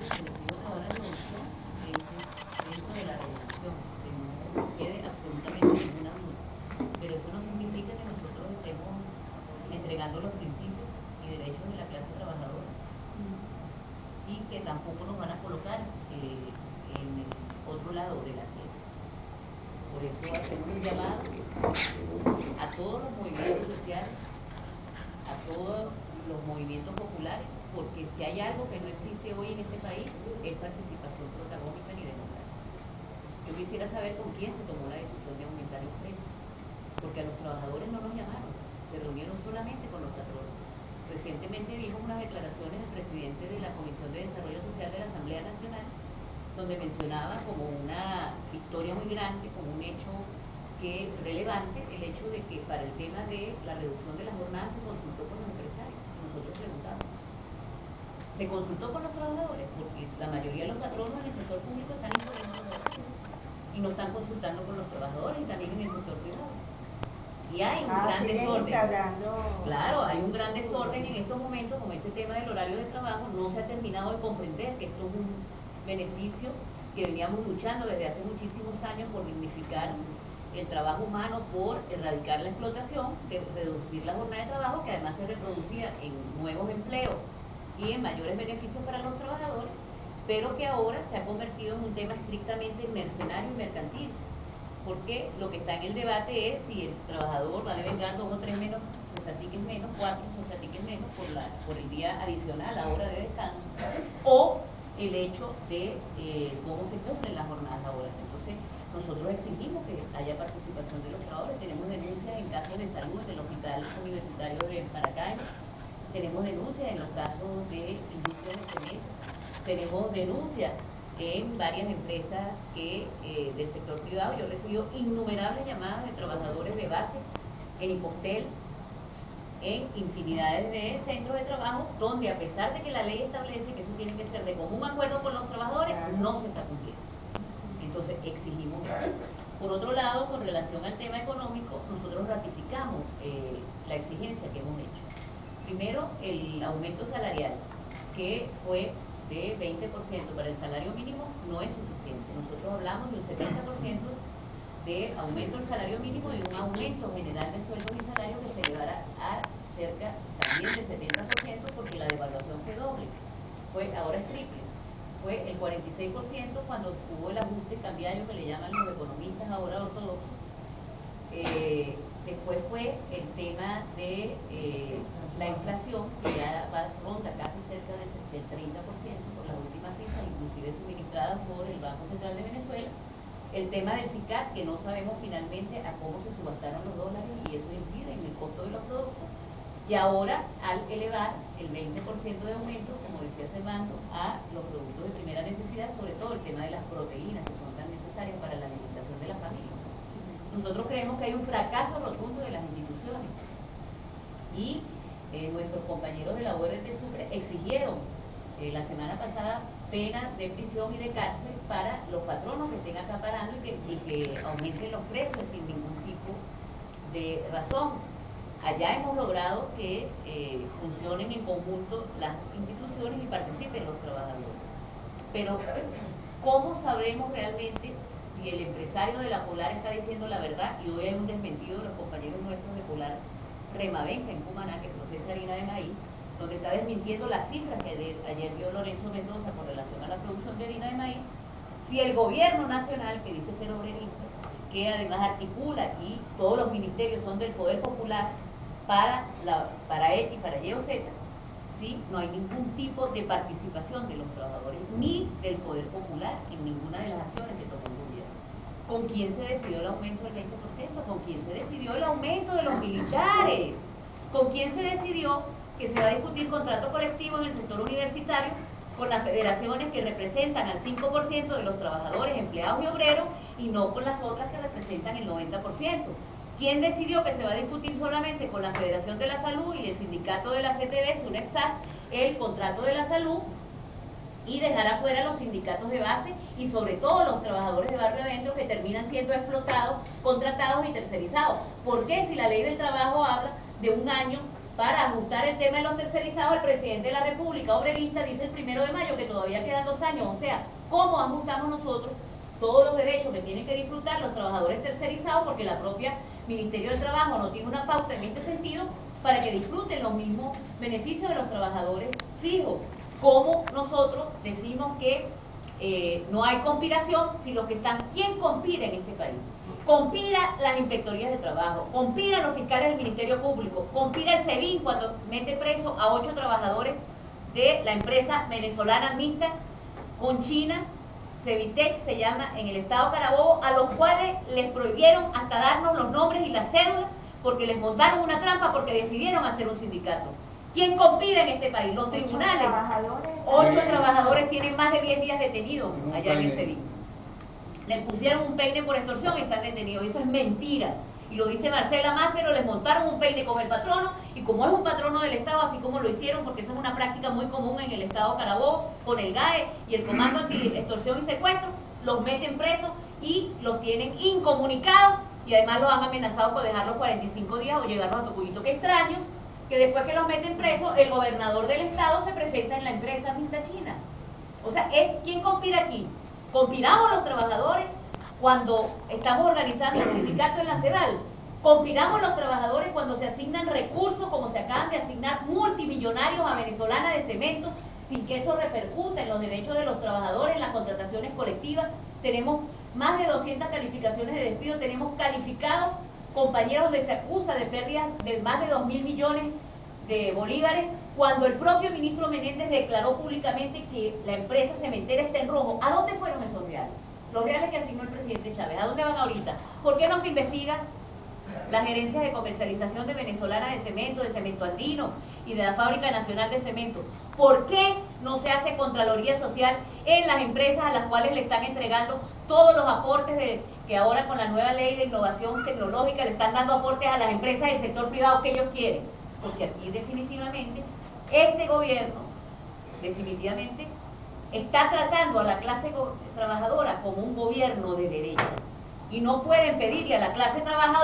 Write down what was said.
se les dijo toda la reducción dentro de la reducción, que no quede absolutamente ninguna duda. Pero eso no significa que nosotros estemos entregando los principios y derechos de la clase trabajadora y que tampoco nos van a colocar en el otro lado de la acera. Por eso hacemos un llamado a todos los movimientos sociales, a todos los movimientos populares, porque si hay algo que no existe hoy en este país es participación protagónica ni democrática. Yo quisiera saber con quién se tomó la decisión de aumentar los precios, porque a los trabajadores no nos llamaron, se reunieron solamente con los patronos. Recientemente vimos unas declaraciones del presidente de la Comisión de Desarrollo Social de la Asamblea Nacional, donde mencionaba como una victoria muy grande, como un hecho relevante, el hecho de que para el tema de la reducción de las jornadas se consultó con los empresarios. Nosotros preguntamos, ¿se consultó con los trabajadores? Porque la mayoría de los patronos en el sector público están imponiendo los horarios y no están consultando con los trabajadores y también en el sector privado. Y hay un gran desorden. Claro, hay un gran desorden en estos momentos con ese tema del horario de trabajo. No se ha terminado de comprender que esto es un beneficio que veníamos luchando desde hace muchísimos años por dignificar el trabajo humano, por erradicar la explotación, de reducir la jornada de trabajo, que además se reproducía en nuevos empleos y en mayores beneficios para los trabajadores, pero que ahora se ha convertido en un tema estrictamente mercenario y mercantil. Porque lo que está en el debate es si el trabajador va a devengar 2 o 3 menos, sostatiques menos, 4 sostatiques menos por el día adicional, la hora de descanso, o el hecho de cómo se cumplen las jornadas laborales. Entonces, nosotros exigimos que haya participación de los trabajadores. Tenemos denuncias en casos de salud del Hospital Universitario de Maracay, tenemos denuncias en los casos de industria de cemento, tenemos denuncias en varias empresas del sector privado. Yo he recibido innumerables llamadas de trabajadores de base en Impostel, en infinidades de centros de trabajo, donde a pesar de que la ley establece que eso tiene que ser de común acuerdo con los trabajadores, no se está cumpliendo. Entonces exigimos eso. Por otro lado, con relación al tema económico, nosotros ratificamos la exigencia que hemos hecho. Primero, el aumento salarial, que fue de 20% para el salario mínimo, no es suficiente. Nosotros hablamos de un 70% de aumento del salario mínimo y un aumento general de sueldos y salarios que se elevara a cerca también del 70%, porque la devaluación fue doble, ahora es triple. Fue el 46% cuando hubo el ajuste cambiario que le llaman los economistas ahora ortodoxos. Después fue el tema de la inflación, que ya ronda casi cerca del 30% por las últimas cifras, inclusive suministradas por el Banco Central de Venezuela. El tema del SICAP, que no sabemos finalmente a cómo se subastaron los dólares y eso incide en el costo de los productos. Y ahora, al elevar el 20% de aumento, como decía Servando, a los productos de primera necesidad, sobre todo el tema de las proteínas, que son tan necesarias para la alimentación de la familia. Nosotros creemos que hay un fracaso rotundo de las instituciones y nuestros compañeros de la URT Sucre exigieron la semana pasada penas de prisión y de cárcel para los patronos que estén acaparando y que aumenten los precios sin ningún tipo de razón. Allá hemos logrado que funcionen en conjunto las instituciones y participen los trabajadores. Pero, ¿cómo sabremos realmente si el empresario de la Polar está diciendo la verdad? Y hoy hay un desmentido de los compañeros nuestros de Polar Remabenca en Cumaná, que procesa harina de maíz, donde está desmintiendo las cifras que ayer dio Lorenzo Mendoza con relación a la producción de harina de maíz. Si el gobierno nacional, que dice ser obrerista, que además articula y todos los ministerios son del Poder Popular para X, para Y o Z, ¿sí? No hay ningún tipo de participación de los trabajadores ni del Poder Popular en ninguna de las acciones que tomó el gobierno. ¿Con quién se decidió el aumento del 20%? ¿Con quién se decidió el aumento de los militares? ¿Con quién se decidió que se va a discutir contrato colectivo en el sector universitario con las federaciones que representan al 5% de los trabajadores, empleados y obreros, y no con las otras que representan el 90%? ¿Quién decidió que se va a discutir solamente con la Federación de la Salud y el sindicato de la CTV, SUNEPSAS, el contrato de la salud, y dejar afuera los sindicatos de base y sobre todo los trabajadores de barrio adentro que terminan siendo explotados, contratados y tercerizados? ¿Por qué, si la ley del trabajo habla de un año para ajustar el tema de los tercerizados, el presidente de la República obrerista dice el 1 de mayo que todavía quedan 2 años. O sea, ¿cómo ajustamos nosotros todos los derechos que tienen que disfrutar los trabajadores tercerizados? Porque la propia Ministerio del Trabajo no tiene una pauta en este sentido para que disfruten los mismos beneficios de los trabajadores fijos. ¿Cómo nosotros decimos que no hay conspiración si los que están, ¿quién conspira en este país? Conspira las inspectorías de trabajo, conspira los fiscales del Ministerio Público, conspira el SEBIN cuando mete preso a 8 trabajadores de la empresa venezolana mixta con China, Cevitech se llama, en el estado Carabobo, a los cuales les prohibieron hasta darnos los nombres y las cédulas porque les montaron una trampa porque decidieron hacer un sindicato. ¿Quién conspira en este país? Los tribunales. 8 trabajadores tienen más de 10 días detenidos allá en el SEBIN. Les pusieron un peine por extorsión y están detenidos. Eso es mentira. Y lo dice Marcela Más, pero les montaron un peine con el patrono, y como es un patrono del Estado, así como lo hicieron, porque esa es una práctica muy común en el Estado Carabobo, con el GAE y el Comando Anti-Extorsión y Secuestro, los meten presos y los tienen incomunicados, y además los han amenazado con dejarlos 45 días o llegarlos a Tocuyito. Qué extraño que después que los meten presos, el gobernador del Estado se presenta en la empresa Mixta China. O sea, ¿quién conspira aquí? Conspiramos los trabajadores cuando estamos organizando el sindicato en la CEDAL. Conspiramos los trabajadores cuando se asignan recursos, como se acaban de asignar multimillonarios a Venezolana de Cemento, sin que eso repercute en los derechos de los trabajadores, en las contrataciones colectivas. Tenemos más de 200 calificaciones de despido, tenemos calificados compañeros donde se acusa de pérdidas de más de 2.000 millones de bolívares, cuando el propio ministro Menéndez declaró públicamente que la empresa cementera está en rojo. ¿A dónde fueron esos reales? Los reales que asignó el presidente Chávez, ¿a dónde van ahorita? ¿Por qué no se investiga las gerencias de comercialización de Venezolana de Cemento, de Cemento Andino y de la Fábrica Nacional de Cemento? ¿Por qué no se hace contraloría social en las empresas a las cuales le están entregando todos los aportes que ahora con la nueva ley de innovación tecnológica le están dando aportes a las empresas del sector privado que ellos quieren? Porque aquí definitivamente este gobierno definitivamente está tratando a la clase trabajadora como un gobierno de derecha, y no pueden pedirle a la clase trabajadora